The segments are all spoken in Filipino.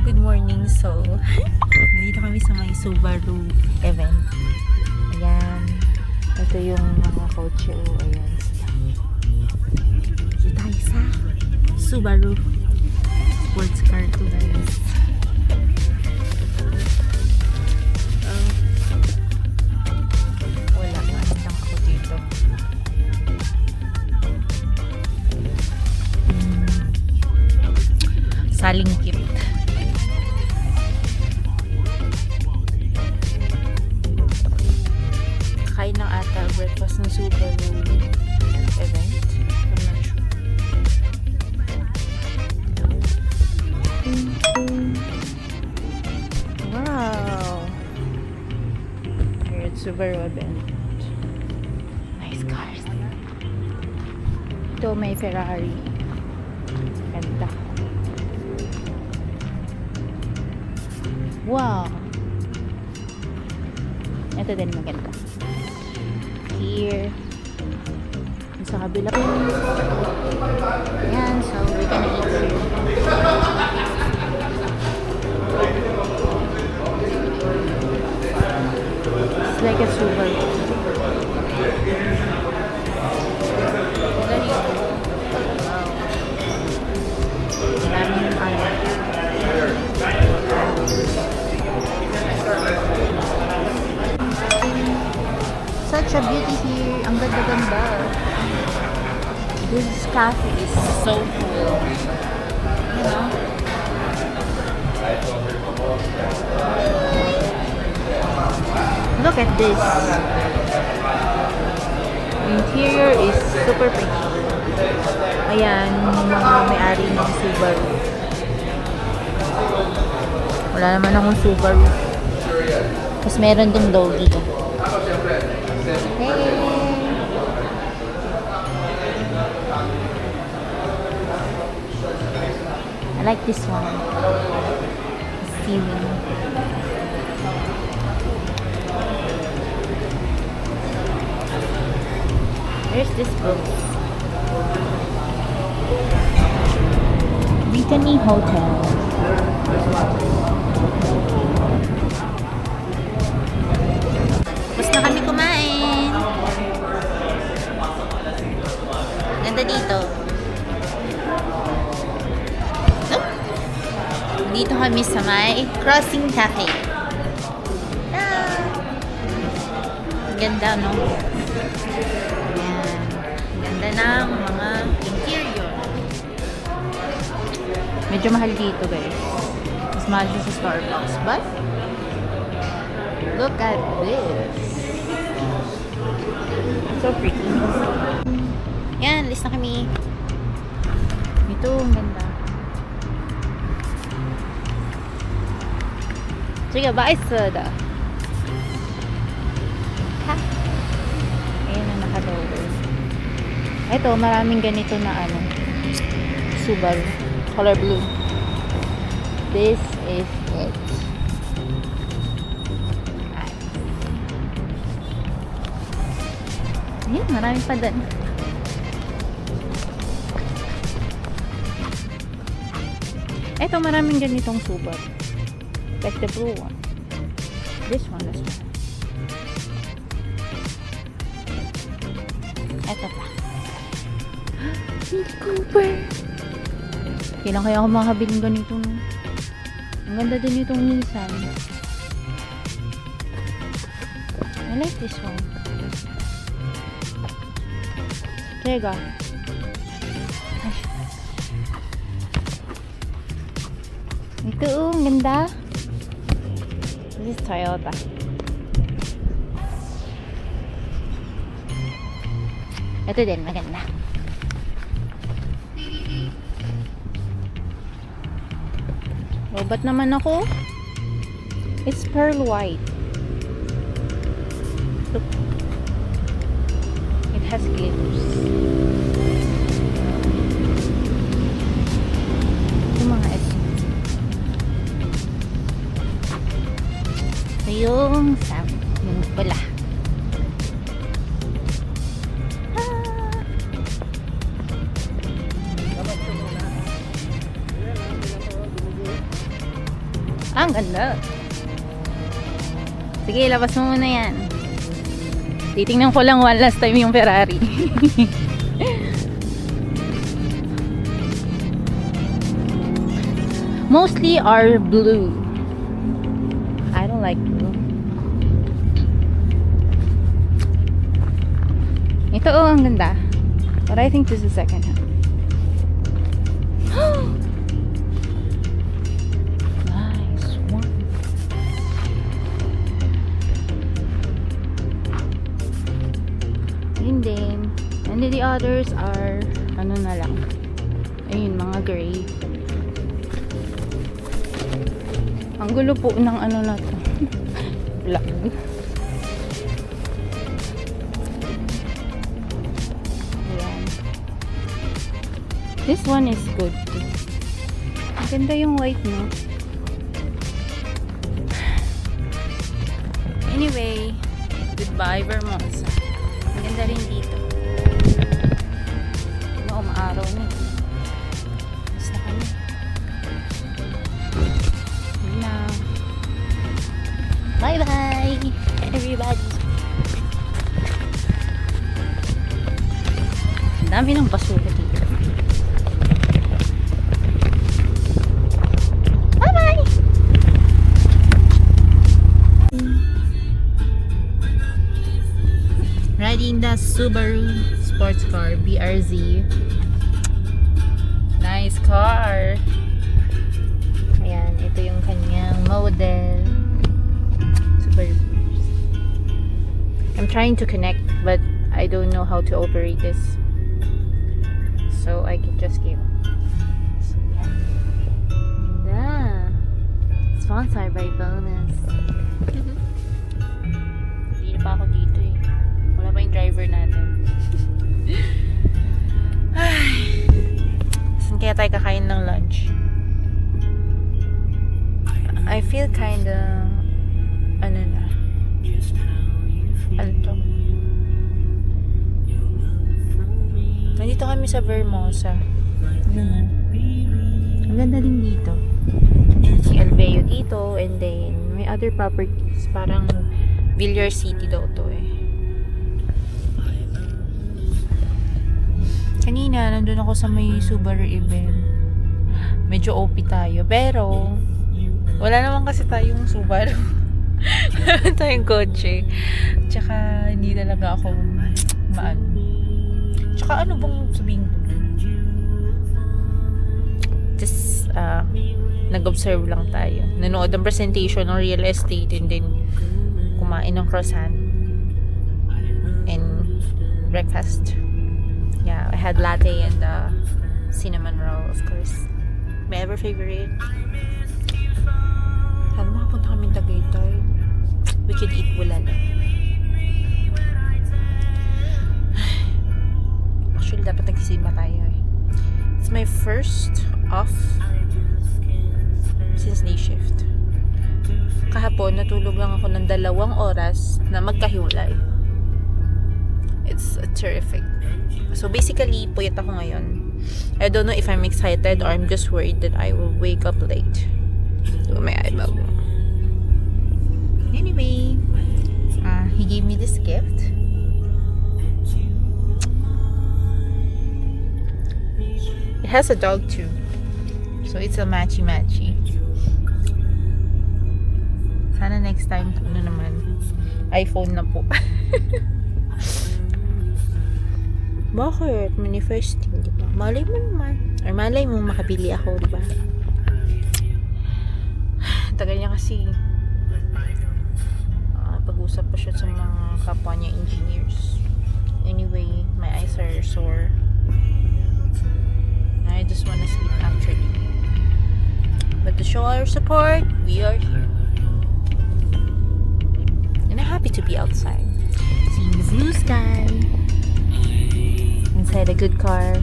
Good morning. So, nandito kami sa may Subaru event. Ayan. Ito yung mga kotse. Ayan sila. Dito tayo sa Subaru sports car to guys. Wala. Ano lang ako dito. Salingkit. Kain ng ata breakfast ng Subaru event. I'm not sure. Wow! Here at Subaru event. Nice cars. Ito may Ferrari. Ganda. Wow! Ito din maganda. Here. Sa kabila. Ayan, so we're gonna eat here. It's like a Subaru. Maraming ano. Such a beauty here. Ang ganda-ganda. This cafe is so cool. You know? Look at this. The interior is super pretty. Ayan, yung mga may-ari ng Subaru. Wala naman akong Subaru. Tapos meron ding doggy. Hey! I like this one. The ceiling. There's this book. Brittany Hotel. Tapos na kami kumain. Ganda dito. Dito kami sa may Crossing Cafe. Ah! Ganda, no? Ayan. Ganda ng mga interior. Medyo mahal dito, guys. Mas mahal siya sa Starbucks. But, look at this. So pretty. Yan, list na kami. Ito, ang ganda. Sige, bye soda. Ha? Ayan na naka-lower. Ito, maraming ganito na ano. Subaru. Color blue. This is it. Ayan, marami pa din. Ito, maraming ganitong Subaru. Like the blue one. This one as well. Ito pa. Cooper. Kailan kaya ako makakabiling ganito, no? Ang ganda din itong Nissan. I like this one. Tega. Ito, ang ganda. This is Toyota. Ito din, maganda. Robot naman ako. It's pearl white. Look. It has glitters. Ito mga essence. Ito yung sound. Yung pula. Ang ganda. Sige, labas mo muna yan. Titingnan ko lang one last time yung Ferrari. Mostly are blue. I don't like blue. Ito ang ganda. But I think this is second hand. Nice one. And then the others are ano na lang. Ayun, mga gray. Ang gulo po ng ano na to. Black. Ayan. This one is good too. Ang ganda yung white, no? Anyway, goodbye Vermosa. Ang ganda rin dito. Ano, umaaraw na. Basta kami. Bye bye everybody. Ang dami ng basura dito. Bye bye. Riding the Subaru sports car BRZ. Nice car. Ayan, ito yung kanyang model. I'm trying to connect, but I don't know how to operate this, so I can just give. So yeah, sponsored by Bonus. Hindi pa ako dito eh. Wala pa yung driver natin. Saan kaya tayo kakain ng lunch? I feel kinda ano na, ano to, nandito kami sa Vermosa. Ang ganda din dito. Si Alveo dito, and then may other properties, parang Villar City daw to eh. Kanina nandun ako sa may Subaru event, medyo OP tayo, pero wala naman kasi tayong Subaru. Tayong kotse. Tsaka hindi talaga ako maano. Tsaka ano bang sabihin ko? Just nag-observe lang tayo. Nanood ng presentation ng real estate, and then kumain ng croissant and breakfast. Yeah, I had latte and cinnamon roll, of course. My ever favorite. Sana makapunta kami Tagaytay. We could eat bulalo. Actually, dapat nagsisimba tayo eh. It's my first off since day shift. Kahapon, natulog lang ako ng 2 oras na magkahiwalay. It's terrific. So basically, puyat ako ngayon. I don't know if I'm excited or I'm just worried that I will wake up late. So, may eyeball. Anyway, he gave me this gift. It has a dog too, so it's a matchy-matchy. Sana next time, ano naman, iPhone na po. Bakit? Manifesting, di ba? Malay mo naman. Or malay mo makabili ako, di ba? Tagal niya kasi pag-usap pa siya sa mga kapwa niya engineers. Anyway, my eyes are sore. I just wanna sleep actually. But to show our support, we are here. And I'm happy to be outside. Seeing the blue sky. Inside a good car.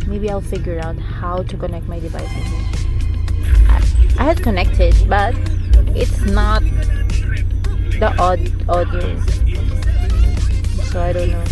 Maybe I'll figure out how to connect my devices. I had connected, but it's not the audio, so I don't know.